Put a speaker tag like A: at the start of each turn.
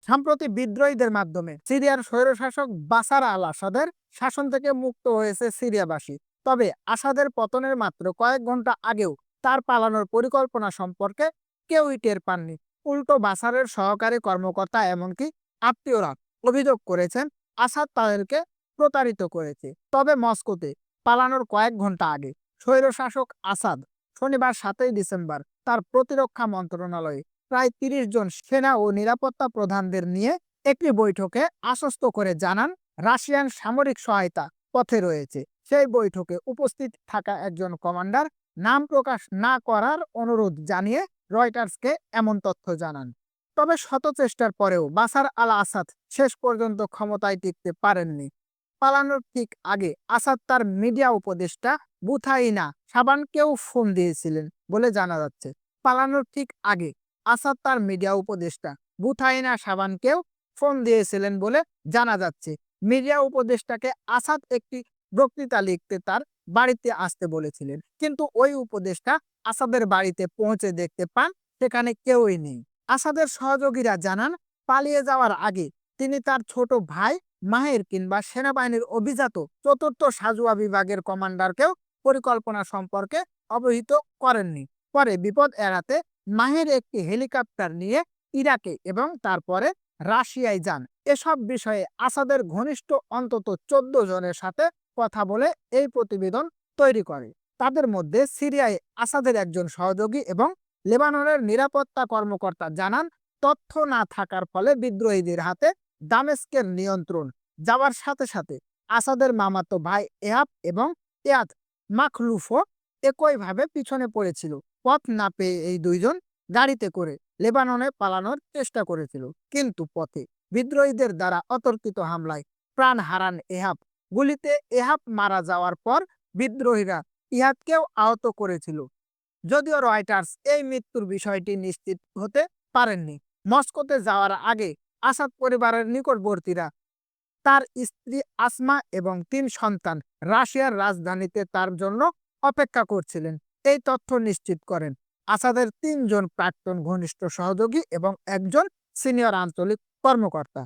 A: সাম্প্রতিক বিদ্রোহীদের মাধ্যমে সিরিয়ার স্বৈরশাসক বাশার আল আসাদের শাসন থেকে মুক্ত হয়েছে সিরিয়াবাসী। তবে আসাদের পতনের মাত্র কয়েক ঘন্টা আগেও তার পালানোর পরিকল্পনা সম্পর্কে কেউই টের পাননি। উল্টো বাশারের সহকারী কর্মকর্তা এমনকি আত্মীয়রা অভিযোগ করেছেন আসাদ তাদেরকে প্রতারিত করেছে। তবে মস্কোতে পালানোর কয়েক ঘন্টা আগে স্বৈরশাসক আসাদ শনিবার 7ই ডিসেম্বর তার প্রতিরক্ষা মন্ত্রণালয়ে প্রায় ৩০ জন সেনা ও নিরাপত্তা প্রধানদের নিয়ে একটি বৈঠকে আশ্বস্ত করে জানান রাশিয়ান সামরিক সহায়তা পথে রয়েছে। সেই বৈঠকে উপস্থিত থাকা একজন কমান্ডার নাম প্রকাশ না করার অনুরোধ জানিয়ে রয়টার্সকে এমন তথ্য জানান। তবে শত চেষ্টার পরেও বাশার আল আসাদ শেষ পর্যন্ত ক্ষমতায় টিকতে পারেননি। পালানোর ঠিক আগে আসাদ তার মিডিয়া উপদেষ্টা বুথাইনা সাবানকেও ফোন দিয়েছিলেন বলে জানা যাচ্ছে। পালানোর ঠিক আগে আসাদ তার মিডিয়া উপদেষ্টা বুথাইনা সাবানকেও ফোন দিয়েছিলেন বলে জানা যাচ্ছে। মিডিয়া উপদেষ্টাকে আসাদ একটি বক্তৃতা লিখতে তার বাড়িতে আসতে বলেছিলেন, কিন্তু ওই উপদেষ্টা আসাদের বাড়িতে পৌঁছে দেখতে পান সেখানে কেউই নেই। আসাদের সহযোগীরা জানান পালিয়ে যাওয়ার আগে তিনি তার ছোট ভাই মাহের কিংবা সেনাবাহিনীর অভিজাত ৪র্থ সাঁজোয়া বিভাগের কমান্ডারকেও পরিকল্পনা সম্পর্কে অবহিত করেননি। পরে বিপদ এড়াতে মাহের একটি হেলিকপ্টার নিয়ে ইরাকে এবং তারপরে রাশিয়ায় যান। এসব বিষয়ে আসাদের ঘনিষ্ঠ অন্তত ১৪ জনের সাথে কথা বলে এই প্রতিবেদন তৈরি করে। তাদের মধ্যে সিরিয়ায় আসাদের একজন সহযোগী এবং লেবাননের নিরাপত্তা কর্মকর্তা জানান তথ্য না থাকার ফলে বিদ্রোহীদের হাতে দামেস্কের নিয়ন্ত্রণ যাওয়ার সাথে সাথে আসাদের মামাতো ভাই এহাব এবং এয়াদ মাখলুফও একইভাবে পিছনে পড়েছিল। পথ না পেয়ে এই দুইজন গাড়িতে করে লেবাননে পালানোর চেষ্টা করেছিল, কিন্তু পথে বিদ্রোহীদের দ্বারা অতর্কিত হামলায় প্রাণ হারান এহাব। গুলিতে এহাব মারা যাওয়ার পর বিদ্রোহীরা ইহাদকেও আহত করেছিল, যদিও রয়টার্স এই মৃত্যুর বিষয়টি নিশ্চিত হতে পারেননি। মস্কোতে যাওয়ার আগে আসাদ পরিবারের নিকটবর্তীরা তার স্ত্রী আসমা এবং ৩ সন্তান রাশিয়ার রাজধানীতে তার জন্য অপেক্ষা করছিলেন। এই তথ্য নিশ্চিত করেন আসাদের ৩ জন প্রাক্তন ঘনিষ্ঠ সহযোগী এবং একজন সিনিয়র আঞ্চলিক কর্মকর্তা।